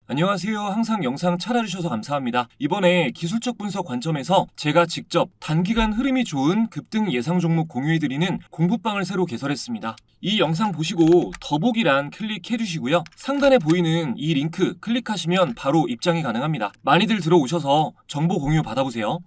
안녕하세요. 항상 영상 찾아주셔서 감사합니다. 이번에 기술적 분석 관점에서 제가 직접 단기간 흐름이 좋은 급등 예상 종목 공유해드리는 공부방을 새로 개설했습니다. 이 영상 보시고 더보기란 클릭해주시고요. 상단에 보이는 이 링크 클릭하시면 바로 입장이 가능합니다. 많이들 들어오셔서 정보 공유 받아보세요.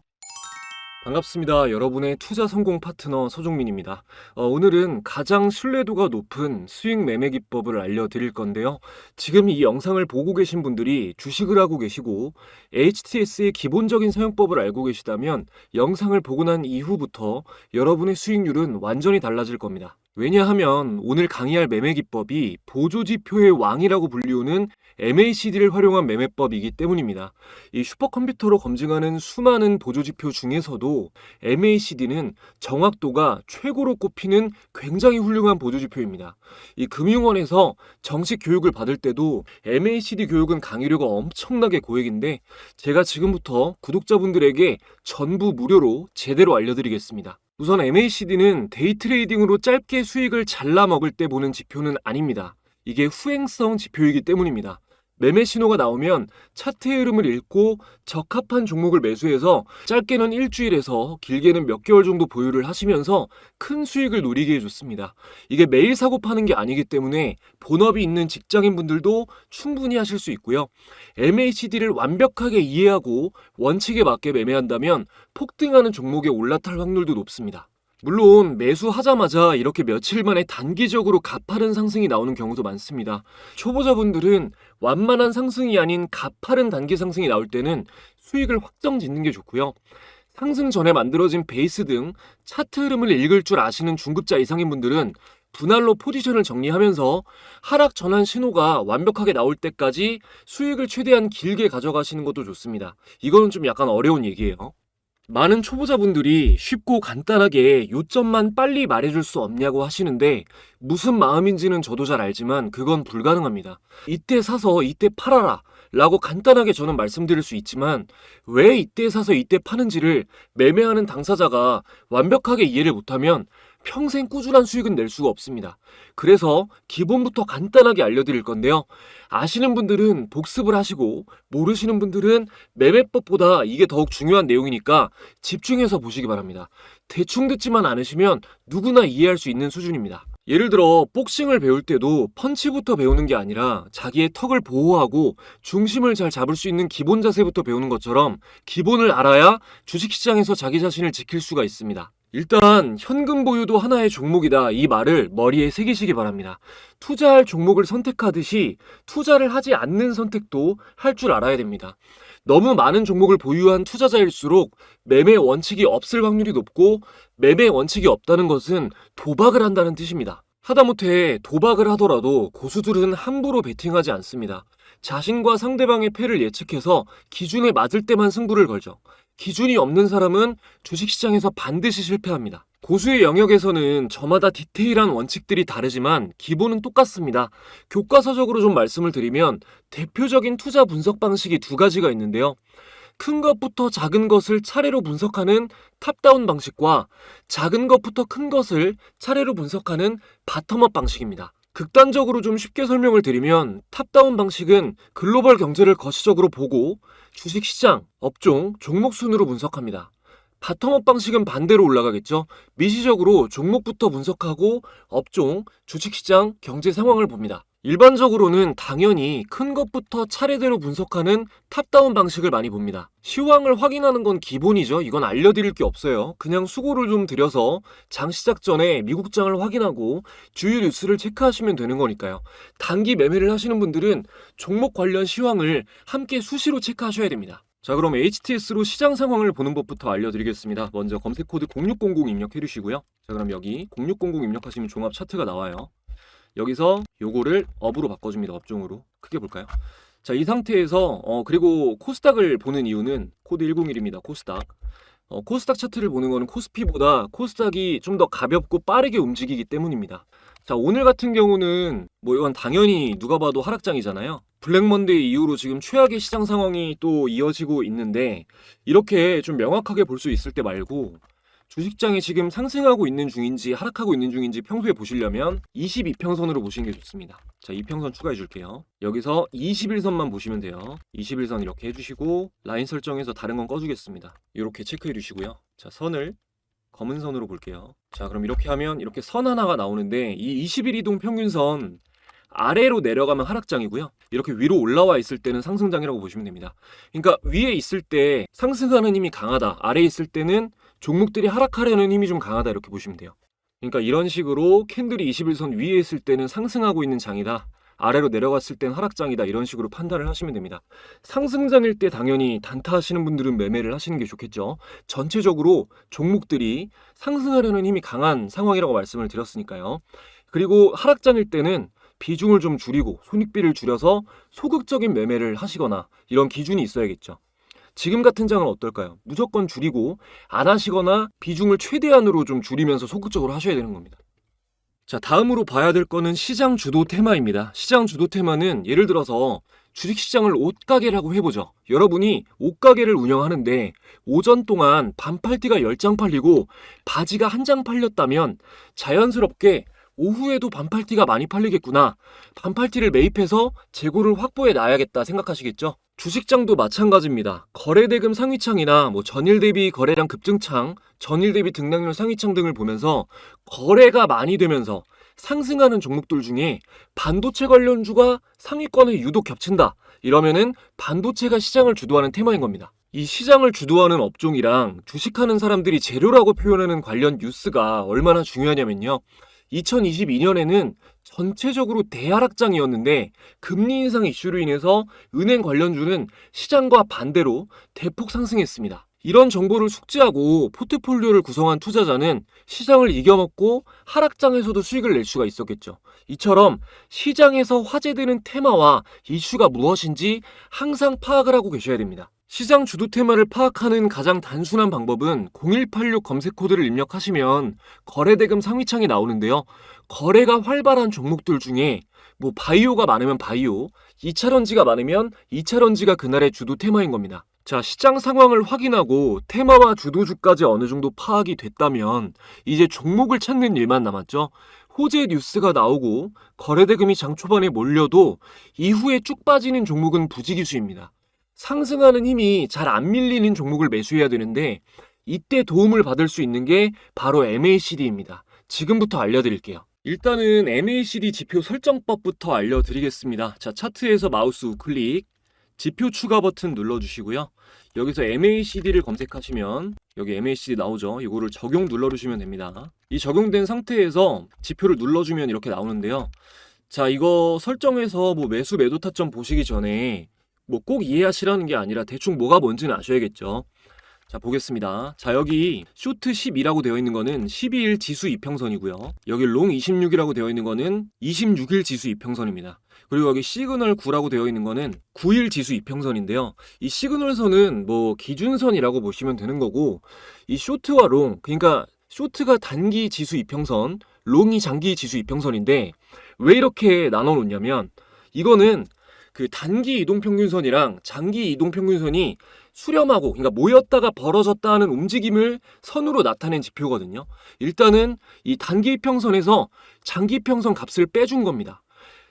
반갑습니다. 여러분의 투자 성공 파트너 서종민입니다. 오늘은 가장 신뢰도가 높은 수익 매매 기법을 알려드릴 건데요. 지금 이 영상을 보고 계신 분들이 주식을 하고 계시고 HTS의 기본적인 사용법을 알고 계시다면 영상을 보고 난 이후부터 여러분의 수익률은 완전히 달라질 겁니다. 왜냐하면 오늘 강의할 매매 기법이 보조지표의 왕이라고 불리우는 MACD를 활용한 매매법이기 때문입니다. 이 슈퍼컴퓨터로 검증하는 수많은 보조지표 중에서도 MACD는 정확도가 최고로 꼽히는 굉장히 훌륭한 보조지표입니다. 이 금융원에서 정식 교육을 받을 때도 MACD 교육은 강의료가 엄청나게 고액인데 제가 지금부터 구독자분들에게 전부 무료로 제대로 알려드리겠습니다. 우선 MACD는 데이 트레이딩으로 짧게 수익을 잘라 먹을 때 보는 지표는 아닙니다. 이게 후행성 지표이기 때문입니다. 매매 신호가 나오면 차트의 흐름을 읽고 적합한 종목을 매수해서 짧게는 일주일에서 길게는 몇 개월 정도 보유를 하시면서 큰 수익을 노리게 해줬습니다. 이게 매일 사고 파는 게 아니기 때문에 본업이 있는 직장인분들도 충분히 하실 수 있고요. MACD를 완벽하게 이해하고 원칙에 맞게 매매한다면 폭등하는 종목에 올라탈 확률도 높습니다. 물론 매수하자마자 이렇게 며칠 만에 단기적으로 가파른 상승이 나오는 경우도 많습니다. 초보자분들은 완만한 상승이 아닌 가파른 단기 상승이 나올 때는 수익을 확정 짓는 게 좋고요. 상승 전에 만들어진 베이스 등 차트 흐름을 읽을 줄 아시는 중급자 이상인 분들은 분할로 포지션을 정리하면서 하락 전환 신호가 완벽하게 나올 때까지 수익을 최대한 길게 가져가시는 것도 좋습니다. 이거는 좀 약간 어려운 얘기예요. 많은 초보자분들이 쉽고 간단하게 요점만 빨리 말해줄 수 없냐고 하시는데 무슨 마음인지는 저도 잘 알지만 그건 불가능합니다. 이때 사서 이때 팔아라 라고 간단하게 저는 말씀드릴 수 있지만 왜 이때 사서 이때 파는지를 매매하는 당사자가 완벽하게 이해를 못하면 평생 꾸준한 수익은 낼 수가 없습니다. 그래서 기본부터 간단하게 알려드릴 건데요. 아시는 분들은 복습을 하시고 모르시는 분들은 매매법보다 이게 더욱 중요한 내용이니까 집중해서 보시기 바랍니다. 대충 듣지만 않으시면 누구나 이해할 수 있는 수준입니다. 예를 들어 복싱을 배울 때도 펀치부터 배우는 게 아니라 자기의 턱을 보호하고 중심을 잘 잡을 수 있는 기본 자세부터 배우는 것처럼 기본을 알아야 주식시장에서 자기 자신을 지킬 수가 있습니다. 일단 현금 보유도 하나의 종목이다 이 말을 머리에 새기시기 바랍니다. 투자할 종목을 선택하듯이 투자를 하지 않는 선택도 할 줄 알아야 됩니다. 너무 많은 종목을 보유한 투자자일수록 매매 원칙이 없을 확률이 높고 매매 원칙이 없다는 것은 도박을 한다는 뜻입니다. 하다못해 도박을 하더라도 고수들은 함부로 베팅하지 않습니다. 자신과 상대방의 패를 예측해서 기준에 맞을 때만 승부를 걸죠. 기준이 없는 사람은 주식시장에서 반드시 실패합니다. 고수의 영역에서는 저마다 디테일한 원칙들이 다르지만 기본은 똑같습니다. 교과서적으로 좀 말씀을 드리면 대표적인 투자 분석 방식이 두 가지가 있는데요. 큰 것부터 작은 것을 차례로 분석하는 탑다운 방식과 작은 것부터 큰 것을 차례로 분석하는 바텀업 방식입니다. 극단적으로 좀 쉽게 설명을 드리면 탑다운 방식은 글로벌 경제를 거시적으로 보고 주식시장, 업종, 종목 순으로 분석합니다. 바텀업 방식은 반대로 올라가겠죠. 미시적으로 종목부터 분석하고 업종, 주식시장, 경제 상황을 봅니다. 일반적으로는 당연히 큰 것부터 차례대로 분석하는 탑다운 방식을 많이 봅니다. 시황을 확인하는 건 기본이죠. 이건 알려드릴 게 없어요. 그냥 수고를 좀 들여서 장 시작 전에 미국장을 확인하고 주요 뉴스를 체크하시면 되는 거니까요. 단기 매매를 하시는 분들은 종목 관련 시황을 함께 수시로 체크하셔야 됩니다. 자, 그럼 HTS로 시장 상황을 보는 법부터 알려드리겠습니다. 먼저 검색 코드 0600 입력해 주시고요. 자, 그럼 여기 0600 입력하시면 종합 차트가 나와요. 여기서 요거를 업으로 바꿔줍니다. 업종으로. 크게 볼까요? 자, 이 상태에서 그리고 코스닥을 보는 이유는 코드 101입니다. 코스닥. 코스닥 차트를 보는 거는 코스피보다 코스닥이 좀 더 가볍고 빠르게 움직이기 때문입니다. 자, 오늘 같은 경우는 뭐 이건 당연히 누가 봐도 하락장이잖아요. 블랙먼데이 이후로 지금 최악의 시장 상황이 또 이어지고 있는데 이렇게 좀 명확하게 볼 수 있을 때 말고 주식장이 지금 상승하고 있는 중인지 하락하고 있는 중인지 평소에 보시려면 22평선으로 보시는 게 좋습니다. 자, 2평선 추가해 줄게요. 여기서 21선만 보시면 돼요. 21선 이렇게 해주시고 라인 설정해서 다른 건 꺼주겠습니다. 이렇게 체크해 주시고요. 자, 선을 검은 선으로 볼게요. 자, 그럼 이렇게 하면 이렇게 선 하나가 나오는데 이 21이동 평균선 아래로 내려가면 하락장이고요. 이렇게 위로 올라와 있을 때는 상승장이라고 보시면 됩니다. 그러니까 위에 있을 때 상승하는 힘이 강하다. 아래에 있을 때는 종목들이 하락하려는 힘이 좀 강하다. 이렇게 보시면 돼요. 그러니까 이런 식으로 캔들이 21선 위에 있을 때는 상승하고 있는 장이다. 아래로 내려갔을 땐 하락장이다. 이런 식으로 판단을 하시면 됩니다. 상승장일 때 당연히 단타 하시는 분들은 매매를 하시는 게 좋겠죠. 전체적으로 종목들이 상승하려는 힘이 강한 상황이라고 말씀을 드렸으니까요. 그리고 하락장일 때는 비중을 좀 줄이고 손익비를 줄여서 소극적인 매매를 하시거나 이런 기준이 있어야겠죠. 지금 같은 장은 어떨까요? 무조건 줄이고 안 하시거나 비중을 최대한으로 좀 줄이면서 소극적으로 하셔야 되는 겁니다. 자, 다음으로 봐야 될 거는 시장 주도 테마입니다. 시장 주도 테마는 예를 들어서 주식시장을 옷가게라고 해보죠. 여러분이 옷가게를 운영하는데 오전 동안 반팔티가 10장 팔리고 바지가 1장 팔렸다면 자연스럽게 오후에도 반팔티가 많이 팔리겠구나. 반팔티를 매입해서 재고를 확보해 놔야겠다 생각하시겠죠? 주식장도 마찬가지입니다. 거래대금 상위창이나 전일 대비 거래량 급증창, 전일 대비 등락률 상위창 등을 보면서 거래가 많이 되면서 상승하는 종목들 중에 반도체 관련주가 상위권에 유독 겹친다. 이러면은 반도체가 시장을 주도하는 테마인 겁니다. 이 시장을 주도하는 업종이랑 주식하는 사람들이 재료라고 표현하는 관련 뉴스가 얼마나 중요하냐면요. 2022년에는 전체적으로 대하락장이었는데 금리 인상 이슈로 인해서 은행 관련주는 시장과 반대로 대폭 상승했습니다. 이런 정보를 숙지하고 포트폴리오를 구성한 투자자는 시장을 이겨먹고 하락장에서도 수익을 낼 수가 있었겠죠. 이처럼 시장에서 화제되는 테마와 이슈가 무엇인지 항상 파악을 하고 계셔야 됩니다. 시장 주도 테마를 파악하는 가장 단순한 방법은 0186 검색 코드를 입력하시면 거래대금 상위창이 나오는데요. 거래가 활발한 종목들 중에 바이오가 많으면 바이오, 2차전지가 많으면 2차전지가 그날의 주도 테마인 겁니다. 자, 시장 상황을 확인하고 테마와 주도주까지 어느 정도 파악이 됐다면 이제 종목을 찾는 일만 남았죠. 호재 뉴스가 나오고 거래대금이 장 초반에 몰려도 이후에 쭉 빠지는 종목은 부지기수입니다. 상승하는 힘이 잘 안 밀리는 종목을 매수해야 되는데 이때 도움을 받을 수 있는 게 바로 MACD입니다. 지금부터 알려드릴게요. 일단은 MACD 지표 설정법부터 알려드리겠습니다. 자, 차트에서 마우스 우클릭, 지표 추가 버튼 눌러주시고요. 여기서 MACD를 검색하시면 여기 MACD 나오죠. 이거를 적용 눌러주시면 됩니다. 이 적용된 상태에서 지표를 눌러주면 이렇게 나오는데요. 자, 이거 설정해서 매수 매도 타점 보시기 전에 꼭 이해하시라는 게 아니라 대충 뭐가 뭔지는 아셔야겠죠. 자, 보겠습니다. 자, 여기 쇼트 12라고 되어 있는 거는 12일 지수 이평선이고요. 여기 롱 26이라고 되어 있는 거는 26일 지수 이평선입니다. 그리고 여기 시그널 9라고 되어 있는 거는 9일 지수 이평선인데요. 이 시그널선은 기준선이라고 보시면 되는 거고, 이 쇼트와 롱, 그러니까 쇼트가 단기 지수 이평선, 롱이 장기 지수 이평선인데 왜 이렇게 나눠 놓냐면 이거는 그 단기 이동평균선이랑 장기 이동평균선이 수렴하고, 그러니까 모였다가 벌어졌다 하는 움직임을 선으로 나타낸 지표거든요. 일단은 이 단기 이평선에서 장기 이평선 값을 빼준 겁니다.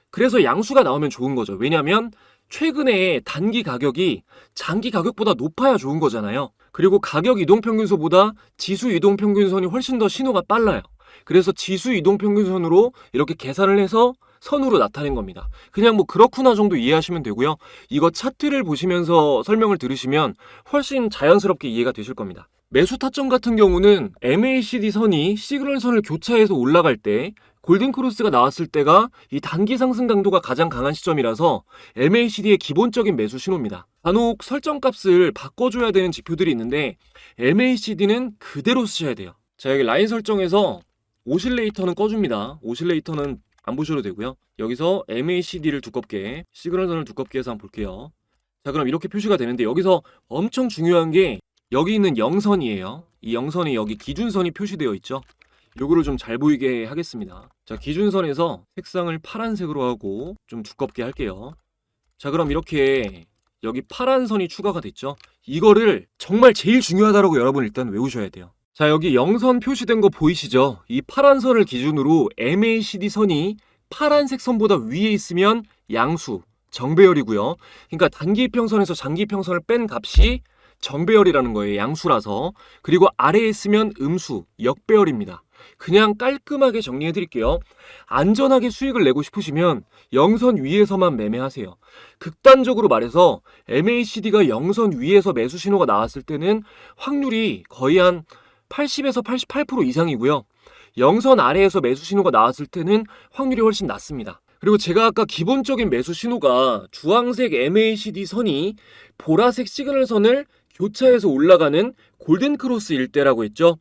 그래서 양수가 나오면 좋은 거죠. 왜냐하면 최근에 단기 가격이 장기 가격보다 높아야 좋은 거잖아요. 그리고 가격 이동평균선보다 지수 이동평균선이 훨씬 더 신호가 빨라요. 그래서 지수 이동평균선으로 이렇게 계산을 해서 선으로 나타낸 겁니다. 그냥 그렇구나 정도 이해하시면 되고요. 이거 차트를 보시면서 설명을 들으시면 훨씬 자연스럽게 이해가 되실 겁니다. 매수 타점 같은 경우는 MACD 선이 시그널 선을 교차해서 올라갈 때 골든크로스가 나왔을 때가 이 단기 상승 강도가 가장 강한 시점이라서 MACD의 기본적인 매수 신호입니다. 간혹 설정값을 바꿔줘야 되는 지표들이 있는데 MACD는 그대로 쓰셔야 돼요. 자, 여기 라인 설정에서 오실레이터는 꺼줍니다. 오실레이터는 안 보셔도 되고요. 여기서 MACD를 두껍게, 시그널선을 두껍게 해서 한번 볼게요. 자, 그럼 이렇게 표시가 되는데 여기서 엄청 중요한 게 여기 있는 영선이에요. 이 영선이 여기 기준선이 표시되어 있죠. 요거를 좀 잘 보이게 하겠습니다. 자, 기준선에서 색상을 파란색으로 하고 좀 두껍게 할게요. 자, 그럼 이렇게 여기 파란 선이 추가가 됐죠? 이거를 정말 제일 중요하다고 여러분 일단 외우셔야 돼요. 자, 여기 0선 표시된 거 보이시죠? 이 파란 선을 기준으로 MACD 선이 파란색 선보다 위에 있으면 양수, 정배열이고요. 그러니까 단기평선에서 장기평선을 뺀 값이 정배열이라는 거예요. 양수라서. 그리고 아래에 있으면 음수, 역배열입니다. 그냥 깔끔하게 정리해 드릴게요. 안전하게 수익을 내고 싶으시면 0선 위에서만 매매하세요. 극단적으로 말해서 MACD가 0선 위에서 매수 신호가 나왔을 때는 확률이 거의 한 80에서 88% 이상이고요. 0선 아래에서 매수 신호가 나왔을 때는 확률이 훨씬 낮습니다. 그리고 제가 아까 기본적인 매수 신호가 주황색 MACD 선이 보라색 시그널 선을 교차해서 올라가는 골든크로스 일대라고 했죠.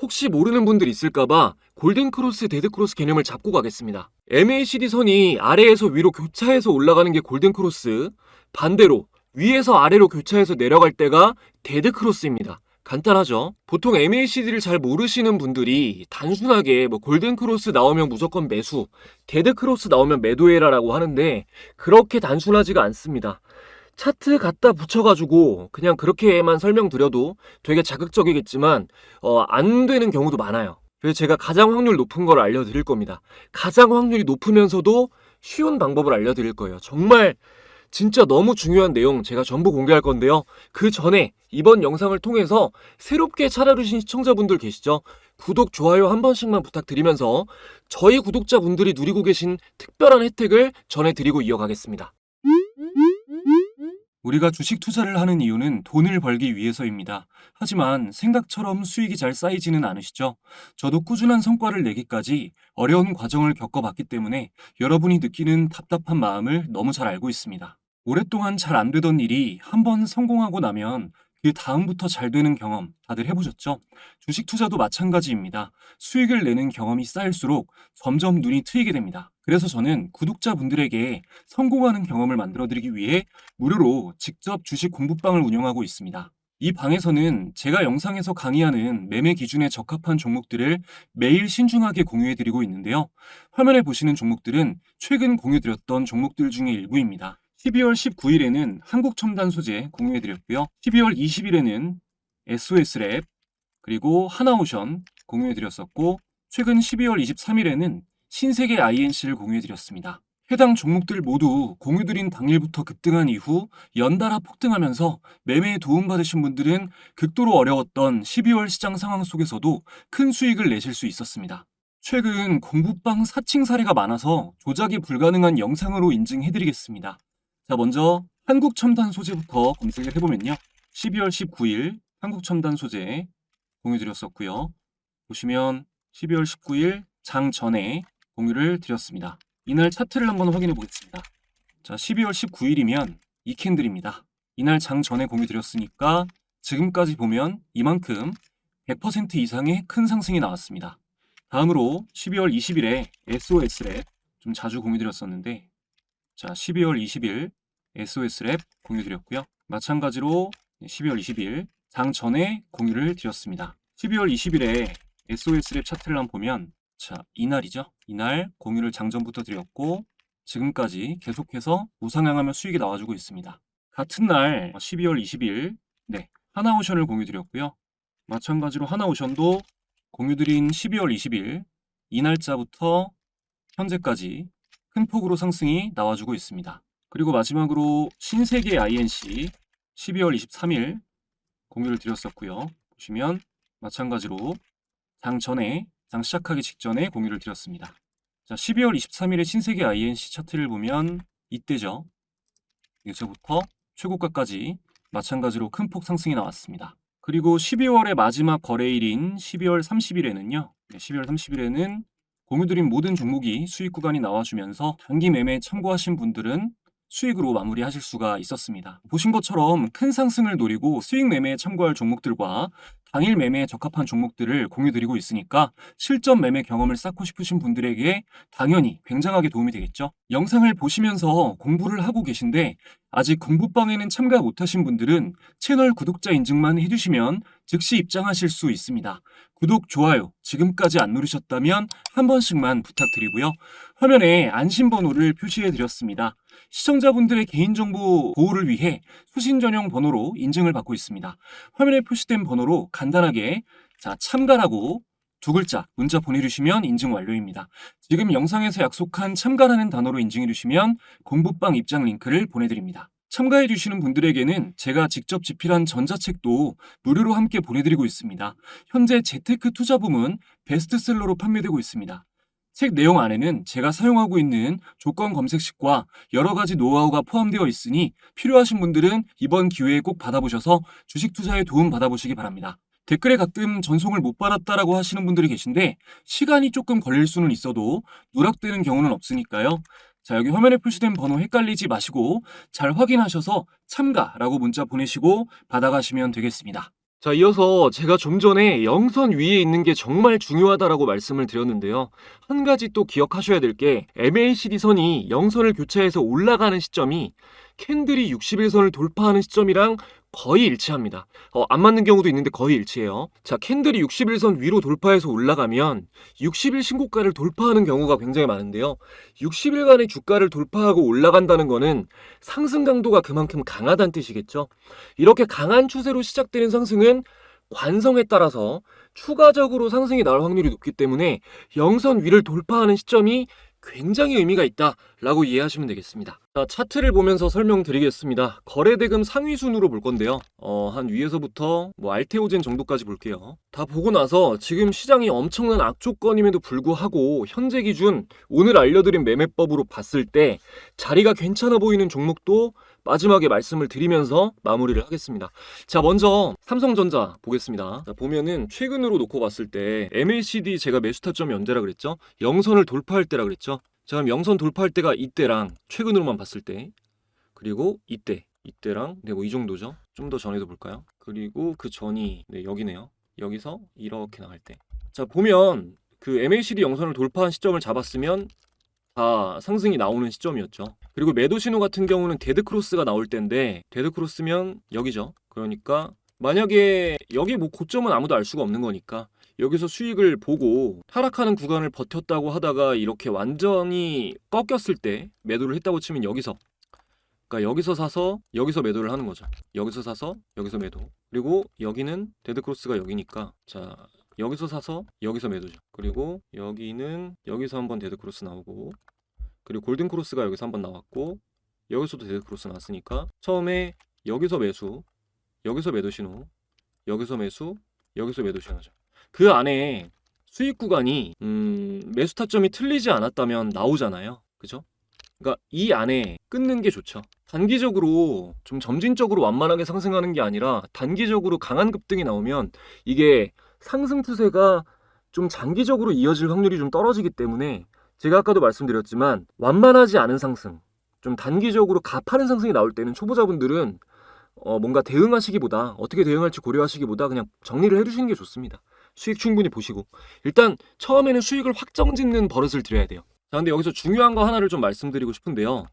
혹시 모르는 분들 있을까봐 골든크로스, 데드크로스 개념을 잡고 가겠습니다. MACD 선이 아래에서 위로 교차해서 올라가는 게 골든크로스, 반대로 위에서 아래로 교차해서 내려갈 때가 데드크로스입니다. 간단하죠? 보통 MACD를 잘 모르시는 분들이 단순하게 뭐 골든크로스 나오면 무조건 매수, 데드크로스 나오면 매도해라라고 하는데 그렇게 단순하지가 않습니다. 차트 갖다 붙여가지고 그냥 그렇게만 설명드려도 되게 자극적이겠지만 안 되는 경우도 많아요. 그래서 제가 가장 확률 높은 걸 알려드릴 겁니다. 가장 확률이 높으면서도 쉬운 방법을 알려드릴 거예요. 정말 진짜 너무 중요한 내용 제가 전부 공개할 건데요. 그 전에 이번 영상을 통해서 새롭게 찾아주신 시청자분들 계시죠? 구독, 좋아요 한 번씩만 부탁드리면서 저희 구독자분들이 누리고 계신 특별한 혜택을 전해드리고 이어가겠습니다. 우리가 주식 투자를 하는 이유는 돈을 벌기 위해서입니다. 하지만 생각처럼 수익이 잘 쌓이지는 않으시죠? 저도 꾸준한 성과를 내기까지 어려운 과정을 겪어봤기 때문에 여러분이 느끼는 답답한 마음을 너무 잘 알고 있습니다. 오랫동안 잘 안 되던 일이 한번 성공하고 나면 그 다음부터 잘 되는 경험 다들 해보셨죠? 주식 투자도 마찬가지입니다. 수익을 내는 경험이 쌓일수록 점점 눈이 트이게 됩니다. 그래서 저는 구독자분들에게 성공하는 경험을 만들어드리기 위해 무료로 직접 주식 공부방을 운영하고 있습니다. 이 방에서는 제가 영상에서 강의하는 매매 기준에 적합한 종목들을 매일 신중하게 공유해드리고 있는데요. 화면에 보시는 종목들은 최근 공유드렸던 종목들 중에 일부입니다. 12월 19일에는 한국첨단 소재 공유해드렸고요. 12월 20일에는 SOS랩 그리고 하나오션 공유해드렸었고 최근 12월 23일에는 신세계 INC를 공유해드렸습니다. 해당 종목들 모두 공유드린 당일부터 급등한 이후 연달아 폭등하면서 매매에 도움받으신 분들은 극도로 어려웠던 12월 시장 상황 속에서도 큰 수익을 내실 수 있었습니다. 최근 공부방 사칭 사례가 많아서 조작이 불가능한 영상으로 인증해드리겠습니다. 자, 먼저 한국첨단 소재부터 검색을 해보면요. 12월 19일 한국첨단 소재 공유드렸었고요. 보시면 12월 19일 장 전에 공유를 드렸습니다. 이날 차트를 한번 확인해 보겠습니다. 자, 12월 19일이면 이 캔들입니다. 이날 장 전에 공유 드렸으니까 지금까지 보면 이만큼 100% 이상의 큰 상승이 나왔습니다. 다음으로 12월 20일에 SOS랩 좀 자주 공유 드렸었는데 자, 12월 20일 SOS랩 공유 드렸고요. 마찬가지로 12월 20일 장 전에 공유를 드렸습니다. 12월 20일에 SOS랩 차트를 한번 보면 자, 이날이죠. 이날 공유를 장전부터 드렸고 지금까지 계속해서 우상향하며 수익이 나와주고 있습니다. 같은 날 12월 20일 네, 하나오션을 공유 드렸고요. 마찬가지로 하나오션도 공유 드린 12월 20일 이 날짜부터 현재까지 큰 폭으로 상승이 나와주고 있습니다. 그리고 마지막으로 신세계 INC 12월 23일 공유를 드렸었고요. 보시면 마찬가지로 장 전에 장 시작하기 직전에 공유를 드렸습니다. 자, 12월 23일에 신세계 INC 차트를 보면 이때죠. 여기서부터 최고가까지 마찬가지로 큰 폭 상승이 나왔습니다. 그리고 12월의 마지막 거래일인 12월 30일에는요. 12월 30일에는 공유드린 모든 종목이 수익 구간이 나와주면서 단기 매매에 참고하신 분들은 수익으로 마무리하실 수가 있었습니다. 보신 것처럼 큰 상승을 노리고 수익 매매에 참고할 종목들과 당일 매매에 적합한 종목들을 공유드리고 있으니까 실전 매매 경험을 쌓고 싶으신 분들에게 당연히 굉장하게 도움이 되겠죠. 영상을 보시면서 공부를 하고 계신데 아직 공부방에는 참가 못하신 분들은 채널 구독자 인증만 해주시면 즉시 입장하실 수 있습니다. 구독, 좋아요 지금까지 안 누르셨다면 한 번씩만 부탁드리고요. 화면에 안심번호를 표시해드렸습니다. 시청자분들의 개인정보 보호를 위해 수신 전용 번호로 인증을 받고 있습니다. 화면에 표시된 번호로 간단하게 참가라고 두 글자 문자 보내주시면 인증 완료입니다. 지금 영상에서 약속한 참가라는 단어로 인증해주시면 공부방 입장 링크를 보내드립니다. 참가해주시는 분들에게는 제가 직접 집필한 전자책도 무료로 함께 보내드리고 있습니다. 현재 재테크 투자 부문 베스트셀러로 판매되고 있습니다. 책 내용 안에는 제가 사용하고 있는 조건 검색식과 여러 가지 노하우가 포함되어 있으니 필요하신 분들은 이번 기회에 꼭 받아보셔서 주식 투자에 도움 받아보시기 바랍니다. 댓글에 가끔 전송을 못 받았다라고 하시는 분들이 계신데 시간이 조금 걸릴 수는 있어도 누락되는 경우는 없으니까요. 여기 화면에 표시된 번호 헷갈리지 마시고 잘 확인하셔서 참가라고 문자 보내시고 받아가시면 되겠습니다. 이어서 제가 좀 전에 영선 위에 있는 게 정말 중요하다라고 말씀을 드렸는데요. 한 가지 또 기억하셔야 될 게 MACD 선이 영선을 교차해서 올라가는 시점이 캔들이 60일선을 돌파하는 시점이랑 거의 일치합니다. 안 맞는 경우도 있는데 거의 일치해요. 캔들이 60일선 위로 돌파해서 올라가면 60일 신고가를 돌파하는 경우가 굉장히 많은데요. 60일간의 주가를 돌파하고 올라간다는 거는 상승 강도가 그만큼 강하다는 뜻이겠죠. 이렇게 강한 추세로 시작되는 상승은 관성에 따라서 추가적으로 상승이 나올 확률이 높기 때문에 영선 위를 돌파하는 시점이 굉장히 의미가 있다라고 이해하시면 되겠습니다. 차트를 보면서 설명드리겠습니다. 거래대금 상위 순으로 볼 건데요. 한 위에서부터 알테오젠 정도까지 볼게요. 다 보고 나서 지금 시장이 엄청난 악조건임에도 불구하고 현재 기준 오늘 알려드린 매매법으로 봤을 때 자리가 괜찮아 보이는 종목도 마지막에 말씀을 드리면서 마무리를 하겠습니다. 먼저 삼성전자 보겠습니다. 보면은 최근으로 놓고 봤을 때 MACD 제가 매수 타점이 언제라 그랬죠? 영선을 돌파할 때라 그랬죠? 그럼 영선 돌파할 때가 이때랑 최근으로만 봤을 때, 그리고 이때랑 이 정도죠. 좀 더 전에도 볼까요? 그리고 그 전이 여기네요. 여기서 이렇게 나갈 때. 보면 그 MACD 영선을 돌파한 시점을 잡았으면 다 상승이 나오는 시점이었죠. 그리고 매도 신호 같은 경우는 데드크로스가 나올 때인데 데드크로스면 여기죠. 그러니까 만약에 여기 고점은 아무도 알 수가 없는 거니까 여기서 수익을 보고 하락하는 구간을 버텼다고 하다가 이렇게 완전히 꺾였을 때 매도를 했다고 치면 여기서, 그러니까 여기서 사서 여기서 매도를 하는 거죠. 여기서 사서 여기서 매도. 그리고 여기는 데드크로스가 여기니까 여기서 사서 여기서 매도죠. 그리고 여기는 여기서 한번 데드크로스 나오고, 그리고 골든크로스가 여기서 한번 나왔고, 여기서도 데드크로스 나왔으니까 처음에 여기서 매수, 여기서 매도 신호, 여기서 매수, 여기서 매도 신호죠. 그 안에 수익 구간이 매수 타점이 틀리지 않았다면 나오잖아요. 그죠? 그러니까 이 안에 끊는 게 좋죠. 단기적으로 좀 점진적으로 완만하게 상승하는 게 아니라 단기적으로 강한 급등이 나오면 이게 상승 추세가 좀 장기적으로 이어질 확률이 좀 떨어지기 때문에 제가 아까도 말씀드렸지만 완만하지 않은 상승, 좀 단기적으로 가파른 상승이 나올 때는 초보자분들은 뭔가 대응하시기보다 어떻게 대응할지 고려하시기보다 그냥 정리를 해주시는 게 좋습니다. 수익 충분히 보시고 일단 처음에는 수익을 확정짓는 버릇을 들여야 돼요. 근데 여기서 중요한 거 하나를 좀 말씀드리고 싶은데요.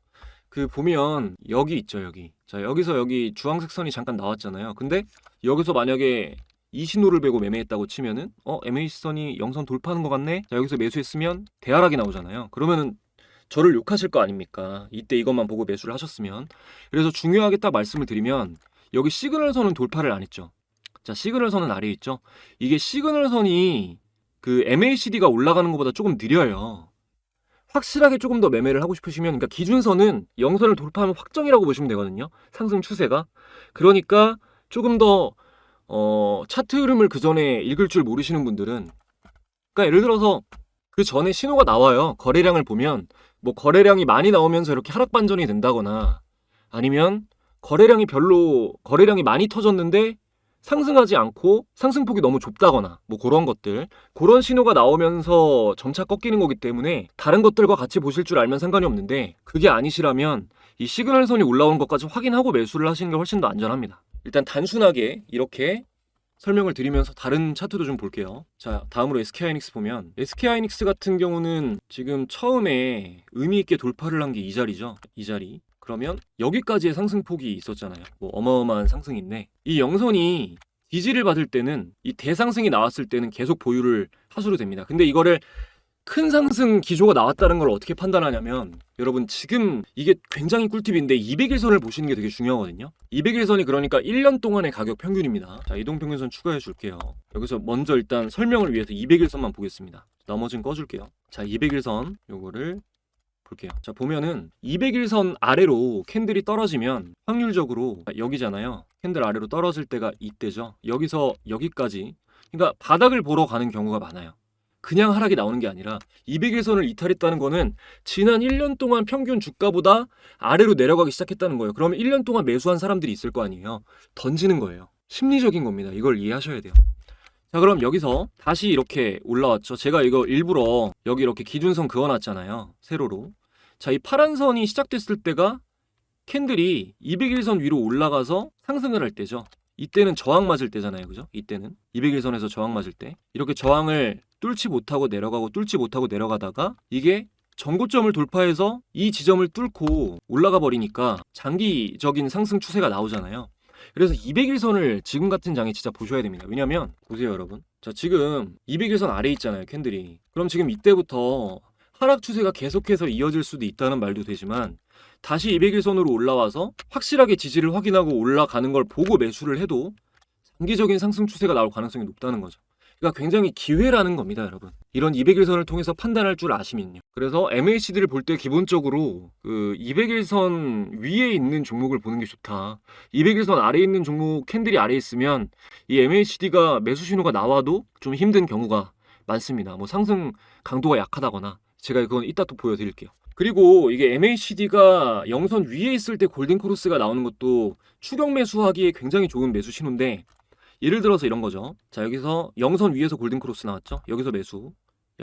보면 여기 있죠, 여기. 여기서 여기 주황색 선이 잠깐 나왔잖아요. 근데 여기서 만약에 이 신호를 베고 매매했다고 치면은 MAC선이 영선 돌파하는 것 같네? 여기서 매수했으면 대하락이 나오잖아요. 그러면은 저를 욕하실 거 아닙니까? 이때 이것만 보고 매수를 하셨으면. 그래서 중요하게 딱 말씀을 드리면 여기 시그널선은 돌파를 안 했죠. 시그널선은 아래에 있죠. 이게 시그널선이 그 MACD가 올라가는 것보다 조금 느려요. 확실하게 조금 더 매매를 하고 싶으시면, 그러니까 기준선은 영선을 돌파하면 확정이라고 보시면 되거든요. 상승 추세가. 그러니까 조금 더 차트 흐름을 그 전에 읽을 줄 모르시는 분들은, 그러니까 예를 들어서 그 전에 신호가 나와요. 거래량을 보면 거래량이 많이 나오면서 이렇게 하락 반전이 된다거나, 아니면 거래량이 많이 터졌는데 상승하지 않고 상승폭이 너무 좁다거나 그런 것들, 그런 신호가 나오면서 점차 꺾이는 거기 때문에 다른 것들과 같이 보실 줄 알면 상관이 없는데, 그게 아니시라면 이 시그널선이 올라오는 것까지 확인하고 매수를 하시는 게 훨씬 더 안전합니다. 일단 단순하게 이렇게 설명을 드리면서 다른 차트도 좀 볼게요. 자, 다음으로 SK하이닉스 보면 SK하이닉스 같은 경우는 지금 처음에 의미 있게 돌파를 한 게 이 자리죠. 이 자리. 그러면 여기까지의 상승폭이 있었잖아요. 뭐 어마어마한 상승인데 이 영선이 지지를 받을 때는 이 대상승이 나왔을 때는 계속 보유를 하셔도 됩니다. 근데 이거를 큰 상승 기조가 나왔다는 걸 어떻게 판단하냐면 여러분 지금 이게 굉장히 꿀팁인데 200일선을 보시는 게 되게 중요하거든요. 200일선이 그러니까 1년 동안의 가격 평균입니다. 자, 이동평균선 추가해 줄게요. 여기서 먼저 일단 설명을 위해서 200일선만 보겠습니다. 나머지는 꺼줄게요. 자, 200일선 요거를 볼게요. 자, 보면은 200일선 아래로 캔들이 떨어지면 확률적으로 여기잖아요. 캔들 아래로 떨어질 때가 이때죠. 여기서 여기까지, 그러니까 바닥을 보러 가는 경우가 많아요. 그냥 하락이 나오는 게 아니라 200일선을 이탈했다는 거는 지난 1년 동안 평균 주가보다 아래로 내려가기 시작했다는 거예요. 그러면 1년 동안 매수한 사람들이 있을 거 아니에요. 던지는 거예요. 심리적인 겁니다. 이걸 이해하셔야 돼요. 자, 그럼 여기서 다시 이렇게 올라왔죠. 제가 이거 일부러 여기 이렇게 기준선 그어놨잖아요. 세로로. 자, 이 파란 선이 시작됐을 때가 캔들이 200일선 위로 올라가서 상승을 할 때죠. 이때는 저항 맞을 때잖아요. 그죠? 이때는 200일선에서 저항 맞을 때 이렇게 저항을 뚫지 못하고 내려가고 뚫지 못하고 내려가다가 이게 전고점을 돌파해서 이 지점을 뚫고 올라가 버리니까 장기적인 상승 추세가 나오잖아요. 그래서 200일선을 지금 같은 장에 진짜 보셔야 됩니다. 왜냐면 보세요 여러분. 자, 지금 200일선 아래에 있잖아요 캔들이. 그럼 지금 이때부터 하락 추세가 계속해서 이어질 수도 있다는 말도 되지만 다시 200일선으로 올라와서 확실하게 지지를 확인하고 올라가는 걸 보고 매수를 해도 장기적인 상승 추세가 나올 가능성이 높다는 거죠. 그러니까 굉장히 기회라는 겁니다 여러분. 이런 200일선을 통해서 판단할 줄 아시면요. 그래서 MACD를 볼 때 기본적으로 그 200일선 위에 있는 종목을 보는 게 좋다. 200일선 아래에 있는 종목 캔들이 아래에 있으면 이 MACD가 매수 신호가 나와도 좀 힘든 경우가 많습니다. 뭐 상승 강도가 약하다거나 제가 그건 이따 또 보여드릴게요. 그리고 이게 MACD가 영선 위에 있을 때 골든 크로스가 나오는 것도 추격 매수하기에 굉장히 좋은 매수 신호인데 예를 들어서 이런 거죠. 자, 여기서 영선 위에서 골든 크로스 나왔죠. 여기서 매수.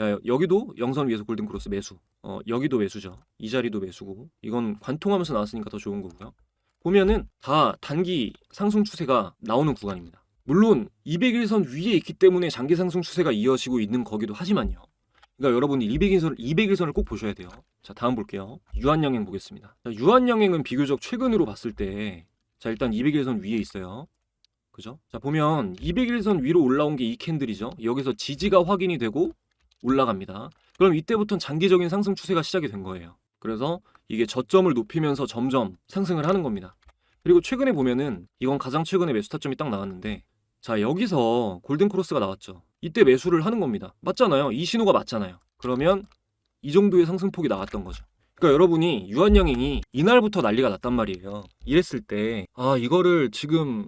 야, 여기도 영선 위에서 골든 크로스 매수. 여기도 매수죠. 이 자리도 매수고. 이건 관통하면서 나왔으니까 더 좋은 거고요. 보면은 다 단기 상승 추세가 나오는 구간입니다. 물론 200일선 위에 있기 때문에 장기 상승 추세가 이어지고 있는 거기도 하지만요. 그러니까 여러분이 200일선을 꼭 보셔야 돼요. 자, 다음 볼게요. 유한영행 보겠습니다. 자, 유한영행은 비교적 최근으로 봤을 때 자, 일단 200일선 위에 있어요. 그죠? 자, 보면 200일선 위로 올라온 게 이 캔들이죠. 여기서 지지가 확인이 되고 올라갑니다. 그럼 이때부터는 장기적인 상승 추세가 시작이 된 거예요. 그래서 이게 저점을 높이면서 점점 상승을 하는 겁니다. 그리고 최근에 보면은 이건 가장 최근에 매수 타점이 딱 나왔는데 자, 여기서 골든 크로스가 나왔죠. 이때 매수를 하는 겁니다. 맞잖아요. 이 신호가 맞잖아요. 그러면 이 정도의 상승폭이 나왔던 거죠. 그러니까 여러분이 유한영행이 이날부터 난리가 났단 말이에요. 이랬을 때 아, 이거를 지금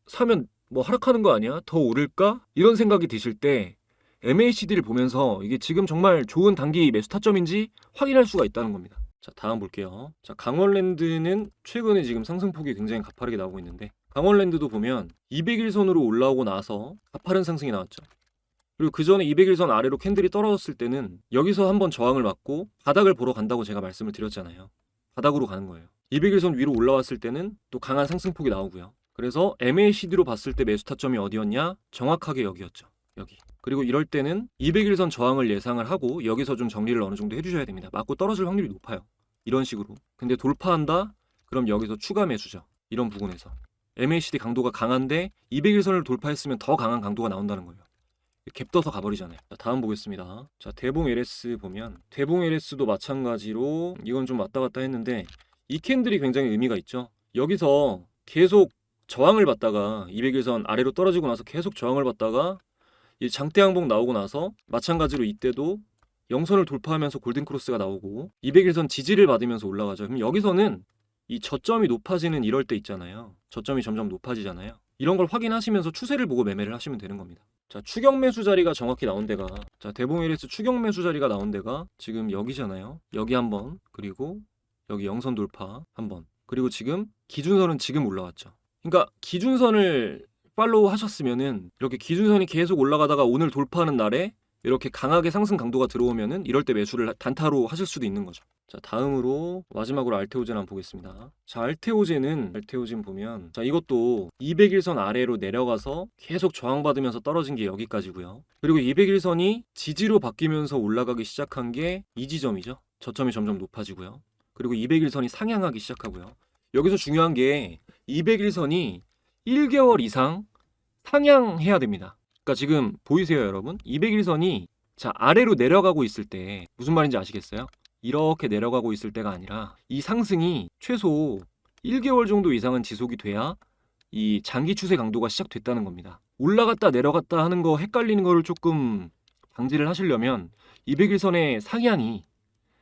사면 뭐 하락하는 거 아니야? 더 오를까? 이런 생각이 드실 때 MACD를 보면서 이게 지금 정말 좋은 단기 매수 타점인지 확인할 수가 있다는 겁니다. 자, 다음 볼게요. 자, 강원랜드는 최근에 지금 상승폭이 굉장히 가파르게 나오고 있는데 강원랜드도 보면 200일선으로 올라오고 나서 가파른 상승이 나왔죠. 그리고 그 전에 200일선 아래로 캔들이 떨어졌을 때는 여기서 한번 저항을 맞고 바닥을 보러 간다고 제가 말씀을 드렸잖아요. 바닥으로 가는 거예요. 200일선 위로 올라왔을 때는 또 강한 상승폭이 나오고요. 그래서 MACD로 봤을 때 매수 타점이 어디였냐? 정확하게 여기였죠. 여기. 그리고 이럴 때는 200일선 저항을 예상을 하고 여기서 좀 정리를 어느 정도 해주셔야 됩니다. 맞고 떨어질 확률이 높아요. 이런 식으로. 근데 돌파한다? 그럼 여기서 추가 매수죠. 이런 부분에서. MACD 강도가 강한데 200일선을 돌파했으면 더 강한 강도가 나온다는 거예요. 갭 떠서 가버리잖아요. 자, 다음 보겠습니다. 자, 대봉 LS 보면 대봉 LS도 마찬가지로 이건 좀 왔다 갔다 했는데 이 캔들이 굉장히 의미가 있죠. 여기서 계속 저항을 받다가 200일선 아래로 떨어지고 나서 계속 저항을 받다가 이 장대 항복 나오고 나서 마찬가지로 이때도 영선을 돌파하면서 골든 크로스가 나오고 200일선 지지를 받으면서 올라가죠. 그럼 여기서는 이 저점이 높아지는 이럴 때 있잖아요. 저점이 점점 높아지잖아요. 이런 걸 확인하시면서 추세를 보고 매매를 하시면 되는 겁니다. 자, 추격 매수 자리가 정확히 나온 데가 자, 대봉 LS 추격 매수 자리가 나온 데가 지금 여기잖아요. 여기 한번 그리고 여기 영선 돌파 한번 그리고 지금 기준선은 지금 올라왔죠. 그러니까 기준선을 팔로우 하셨으면은 이렇게 기준선이 계속 올라가다가 오늘 돌파하는 날에 이렇게 강하게 상승 강도가 들어오면은 이럴 때 매수를 단타로 하실 수도 있는 거죠. 자, 다음으로 마지막으로 알테오젠 한번 보겠습니다. 자, 알테오젠 보면 자, 이것도 200일선 아래로 내려가서 계속 저항받으면서 떨어진 게 여기까지고요. 그리고 200일선이 지지로 바뀌면서 올라가기 시작한 게 이 지점이죠. 저점이 점점 높아지고요. 그리고 200일선이 상향하기 시작하고요. 여기서 중요한 게 200일선이 1개월 이상 상향해야 됩니다. 그러니까 지금 보이세요, 여러분? 200일선이 자, 아래로 내려가고 있을 때 무슨 말인지 아시겠어요? 이렇게 내려가고 있을 때가 아니라 이 상승이 최소 1개월 정도 이상은 지속이 돼야 이 장기 추세 강도가 시작됐다는 겁니다. 올라갔다 내려갔다 하는 거 헷갈리는 거를 조금 방지를 하시려면 200일선의 상향이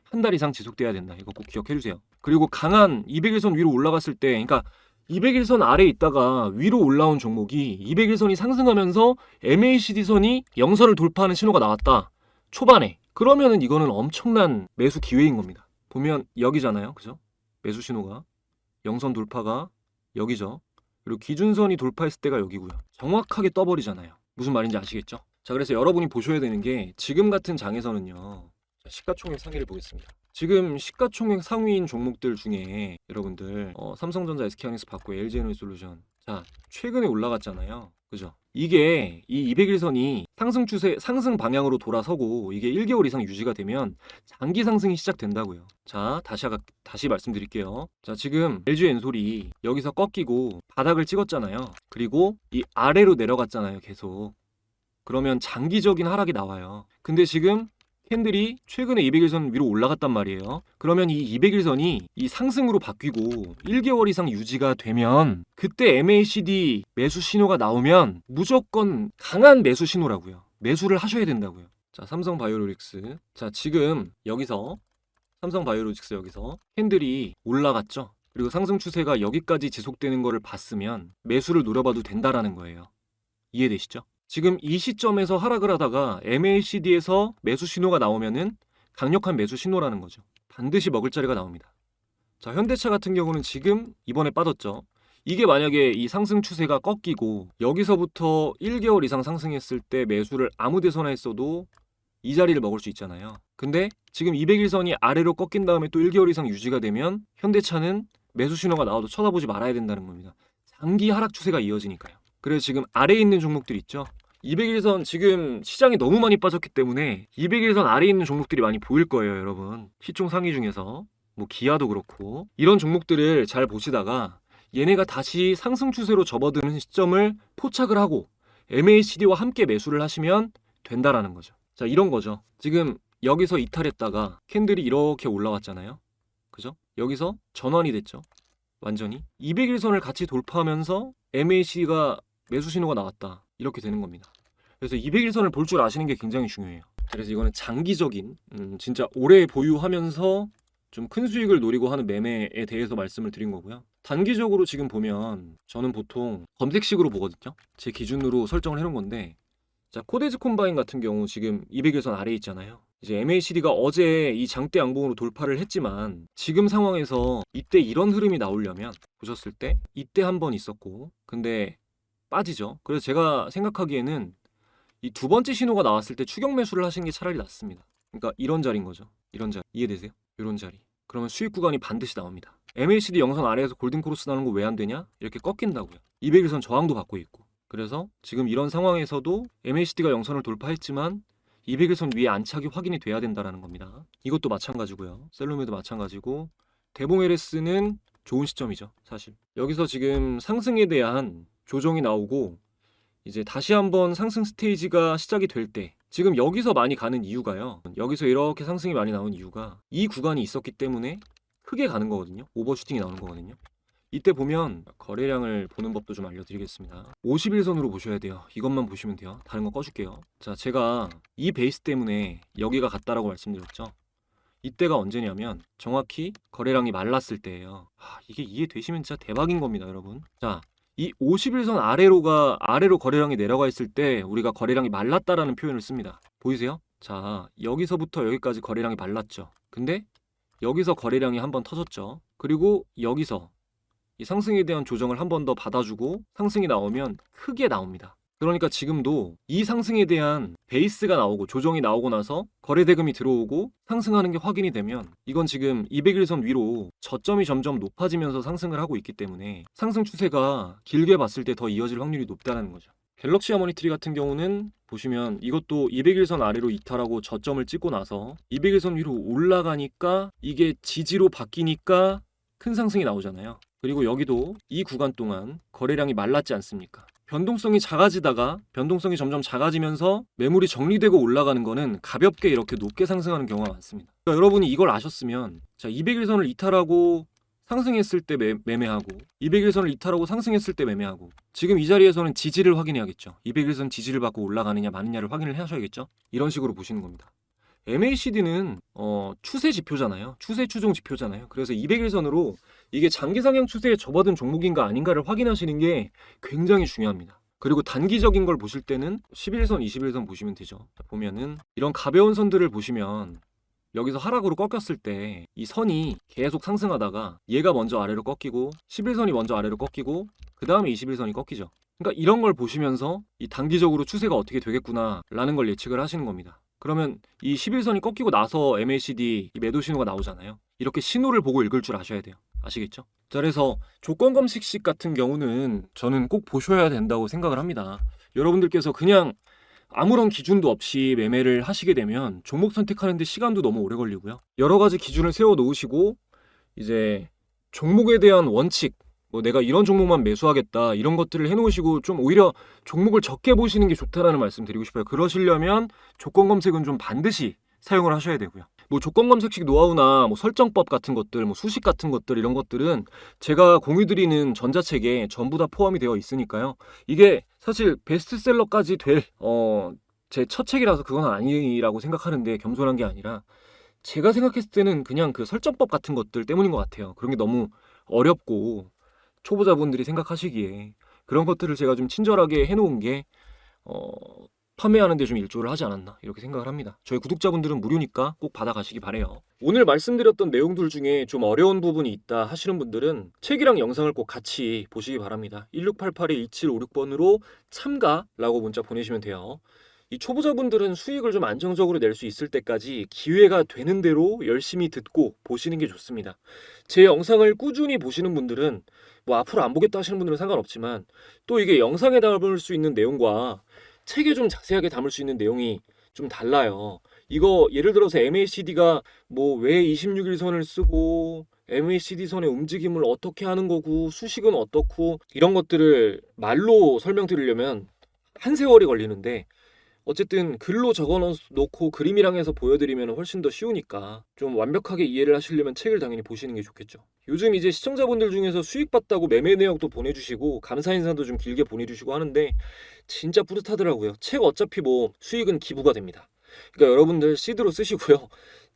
한 달 이상 지속돼야 된다. 이거 꼭 기억해 주세요. 그리고 강한 200일선 위로 올라갔을 때, 그러니까 200일선 아래에 있다가 위로 올라온 종목이 200일선이 상승하면서 MACD선이 영선을 돌파하는 신호가 나왔다. 초반에. 그러면은 이거는 엄청난 매수 기회인 겁니다. 보면 여기잖아요. 그죠? 매수 신호가. 영선 돌파가 여기죠. 그리고 기준선이 돌파했을 때가 여기고요. 정확하게 떠버리잖아요. 무슨 말인지 아시겠죠? 자, 그래서 여러분이 보셔야 되는 게 지금 같은 장에서는요. 시가총액 상위를 보겠습니다. 지금 시가총액 상위인 종목들 중에 여러분들 삼성전자, SK하이닉스 받고 LG에너지솔루션 자 최근에 올라갔잖아요. 그죠? 이게 이 200일선이 상승 추세 상승 방향으로 돌아서고 이게 1개월 이상 유지가 되면 장기 상승이 시작된다고요. 자 다시 말씀드릴게요. 자 지금 LG엔솔이 여기서 꺾이고 바닥을 찍었잖아요. 그리고 이 아래로 내려갔잖아요. 계속. 그러면 장기적인 하락이 나와요. 근데 지금 캔들이 최근에 200일선 위로 올라갔단 말이에요. 그러면 이 200일선이 이 상승으로 바뀌고 1개월 이상 유지가 되면 그때 MACD 매수 신호가 나오면 무조건 강한 매수 신호라고요. 매수를 하셔야 된다고요. 자, 삼성바이오로직스. 자, 지금 여기서 삼성바이오로직스 여기서 캔들이 올라갔죠. 그리고 상승 추세가 여기까지 지속되는 거를 봤으면 매수를 노려봐도 된다라는 거예요. 이해되시죠? 지금 이 시점에서 하락을 하다가 MACD에서 매수 신호가 나오면은 강력한 매수 신호라는 거죠. 반드시 먹을 자리가 나옵니다. 자, 현대차 같은 경우는 지금 이번에 빠졌죠. 이게 만약에 이 상승 추세가 꺾이고 여기서부터 1개월 이상 상승했을 때 매수를 아무 데서나 했어도 이 자리를 먹을 수 있잖아요. 근데 지금 200일선이 아래로 꺾인 다음에 또 1개월 이상 유지가 되면 현대차는 매수 신호가 나와도 쳐다보지 말아야 된다는 겁니다. 장기 하락 추세가 이어지니까요. 그래서 지금 아래에 있는 종목들 있죠. 200일선 지금 시장이 너무 많이 빠졌기 때문에 200일선 아래에 있는 종목들이 많이 보일 거예요, 여러분. 시총 상위 중에서 뭐 기아도 그렇고 이런 종목들을 잘 보시다가 얘네가 다시 상승 추세로 접어드는 시점을 포착을 하고 MACD와 함께 매수를 하시면 된다라는 거죠. 자, 이런 거죠. 지금 여기서 이탈했다가 캔들이 이렇게 올라왔잖아요. 그죠? 여기서 전환이 됐죠. 완전히 200일선을 같이 돌파하면서 MACD가 매수 신호가 나왔다. 이렇게 되는 겁니다. 그래서 200일선을 볼 줄 아시는 게 굉장히 중요해요. 그래서 이거는 장기적인 진짜 오래 보유하면서 좀 큰 수익을 노리고 하는 매매에 대해서 말씀을 드린 거고요. 단기적으로 지금 보면 저는 보통 검색식으로 보거든요. 제 기준으로 설정을 해놓은 건데 자 코데즈 콤바인 같은 경우 지금 200일선 아래에 있잖아요. 이제 MACD가 어제 이 장대 양봉으로 돌파를 했지만 지금 상황에서 이때 이런 흐름이 나오려면 보셨을 때 이때 한 번 있었고 근데 빠지죠. 그래서 제가 생각하기에는 이 두 번째 신호가 나왔을 때 추격 매수를 하시는 게 차라리 낫습니다. 그러니까 이런 자리인 거죠. 이런 자리. 이해되세요? 이런 자리. 그러면 수익 구간이 반드시 나옵니다. MACD 영선 아래에서 골든 크로스 나는 거 왜 안 되냐? 이렇게 꺾인다고요. 200일선 저항도 받고 있고. 그래서 지금 이런 상황에서도 MACD가 영선을 돌파했지만 200일선 위에 안착이 확인이 돼야 된다는 겁니다. 이것도 마찬가지고요. 셀로메도 마찬가지고 대봉 LS는 좋은 시점이죠. 사실. 여기서 지금 상승에 대한 조정이 나오고 이제 다시 한번 상승 스테이지가 시작이 될 때 지금 여기서 많이 가는 이유가요. 여기서 이렇게 상승이 많이 나온 이유가 이 구간이 있었기 때문에 크게 가는 거거든요. 오버슈팅이 나오는 거거든요. 이때 보면 거래량을 보는 법도 좀 알려드리겠습니다. 51선으로 보셔야 돼요. 이것만 보시면 돼요. 다른 거 꺼줄게요. 자, 제가 이 베이스 때문에 여기가 갔다라고 말씀드렸죠. 이때가 언제냐면 정확히 거래량이 말랐을 때예요. 이게 이해되시면 진짜 대박인 겁니다, 여러분. 자, 이 51선 아래로 거래량이 내려가 있을 때 우리가 거래량이 말랐다라는 표현을 씁니다. 보이세요? 자, 여기서부터 여기까지 거래량이 말랐죠. 근데 여기서 거래량이 한번 터졌죠. 그리고 여기서 이 상승에 대한 조정을 한 번 더 받아주고 상승이 나오면 크게 나옵니다. 그러니까 지금도 이 상승에 대한 베이스가 나오고 조정이 나오고 나서 거래대금이 들어오고 상승하는 게 확인이 되면 이건 지금 200일선 위로 저점이 점점 높아지면서 상승을 하고 있기 때문에 상승 추세가 길게 봤을 때 더 이어질 확률이 높다는 거죠. 갤럭시 하모니트리 같은 경우는 보시면 이것도 200일선 아래로 이탈하고 저점을 찍고 나서 200일선 위로 올라가니까 이게 지지로 바뀌니까 큰 상승이 나오잖아요. 그리고 여기도 이 구간 동안 거래량이 말랐지 않습니까? 변동성이 작아지다가 변동성이 점점 작아지면서 매물이 정리되고 올라가는 거는 가볍게 이렇게 높게 상승하는 경우가 많습니다. 그러니까 여러분이 이걸 아셨으면 자 200일선을 이탈하고 상승했을 때 매매하고 200일선을 이탈하고 상승했을 때 매매하고 지금 이 자리에서는 지지를 확인해야겠죠. 200일선 지지를 받고 올라가느냐 마느냐를 확인을 하셔야겠죠. 이런 식으로 보시는 겁니다. MACD는 추세 지표잖아요. 추세 추종 지표잖아요. 그래서 200일선으로 이게 장기 상향 추세에 접어든 종목인가 아닌가를 확인하시는 게 굉장히 중요합니다. 그리고 단기적인 걸 보실 때는 11선, 21선 보시면 되죠. 보면은 이런 가벼운 선들을 보시면 여기서 하락으로 꺾였을 때 이 선이 계속 상승하다가 얘가 먼저 아래로 꺾이고 11선이 먼저 아래로 꺾이고 그 다음에 21선이 꺾이죠. 그러니까 이런 걸 보시면서 이 단기적으로 추세가 어떻게 되겠구나 라는 걸 예측을 하시는 겁니다. 그러면 이 11선이 꺾이고 나서 MACD 이 매도 신호가 나오잖아요. 이렇게 신호를 보고 읽을 줄 아셔야 돼요. 아시겠죠? 자, 그래서 조건 검색식 같은 경우는 저는 꼭 보셔야 된다고 생각을 합니다. 여러분들께서 그냥 아무런 기준도 없이 매매를 하시게 되면 종목 선택하는데 시간도 너무 오래 걸리고요. 여러 가지 기준을 세워 놓으시고 이제 종목에 대한 원칙, 뭐 내가 이런 종목만 매수하겠다 이런 것들을 해놓으시고 좀 오히려 종목을 적게 보시는 게 좋다라는 말씀 드리고 싶어요. 그러시려면 조건 검색은 좀 반드시 사용을 하셔야 되고요. 뭐 조건 검색식 노하우나 뭐 설정법 같은 것들, 뭐 수식 같은 것들 이런 것들은 제가 공유드리는 전자책에 전부 다 포함이 되어 있으니까요. 이게 사실 베스트셀러까지 될 제 첫 책이라서 그건 아니라고 생각하는데 겸손한 게 아니라 제가 생각했을 때는 그냥 그 설정법 같은 것들 때문인 것 같아요. 그런 게 너무 어렵고 초보자분들이 생각하시기에 그런 것들을 제가 좀 친절하게 해놓은 게 판매하는 데 좀 일조를 하지 않았나 이렇게 생각을 합니다. 저희 구독자분들은 무료니까 꼭 받아가시기 바래요. 오늘 말씀드렸던 내용들 중에 좀 어려운 부분이 있다 하시는 분들은 책이랑 영상을 꼭 같이 보시기 바랍니다. 1688-1756번으로 참가라고 문자 보내시면 돼요. 이 초보자분들은 수익을 좀 안정적으로 낼 수 있을 때까지 기회가 되는 대로 열심히 듣고 보시는 게 좋습니다. 제 영상을 꾸준히 보시는 분들은 뭐 앞으로 안 보겠다 하시는 분들은 상관없지만 또 이게 영상에 담을 수 있는 내용과 책에 좀 자세하게 담을 수 있는 내용이 좀 달라요. 이거 예를 들어서 MACD가 뭐 왜 26일선을 쓰고 MACD 선의 움직임을 어떻게 하는 거고 수식은 어떻고 이런 것들을 말로 설명드리려면 한 세월이 걸리는데 어쨌든 글로 적어놓고 그림이랑 해서 보여드리면 훨씬 더 쉬우니까 좀 완벽하게 이해를 하시려면 책을 당연히 보시는 게 좋겠죠. 요즘 이제 시청자분들 중에서 수익 봤다고 매매 내역도 보내주시고 감사 인사도 좀 길게 보내주시고 하는데 진짜 뿌듯하더라고요. 책 어차피 뭐 수익은 기부가 됩니다. 그러니까 여러분들 시드로 쓰시고요.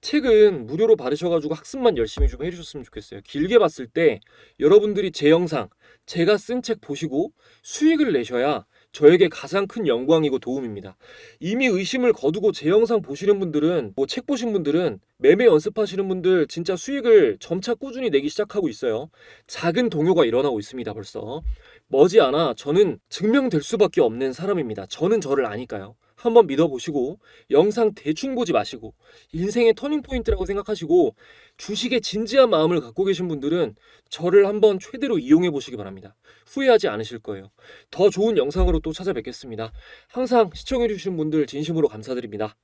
책은 무료로 받으셔가지고 학습만 열심히 좀 해주셨으면 좋겠어요. 길게 봤을 때 여러분들이 제 영상, 제가 쓴 책 보시고 수익을 내셔야 저에게 가장 큰 영광이고 도움입니다. 이미 의심을 거두고 제 영상 보시는 분들은 뭐 책 보신 분들은 매매 연습하시는 분들 진짜 수익을 점차 꾸준히 내기 시작하고 있어요. 작은 동요가 일어나고 있습니다. 벌써 머지않아 저는 증명될 수밖에 없는 사람입니다. 저는 저를 아니까요. 한번 믿어보시고 영상 대충 보지 마시고 인생의 터닝포인트라고 생각하시고 주식에 진지한 마음을 갖고 계신 분들은 저를 한번 최대로 이용해 보시기 바랍니다. 후회하지 않으실 거예요. 더 좋은 영상으로 또 찾아뵙겠습니다. 항상 시청해 주시는 분들 진심으로 감사드립니다.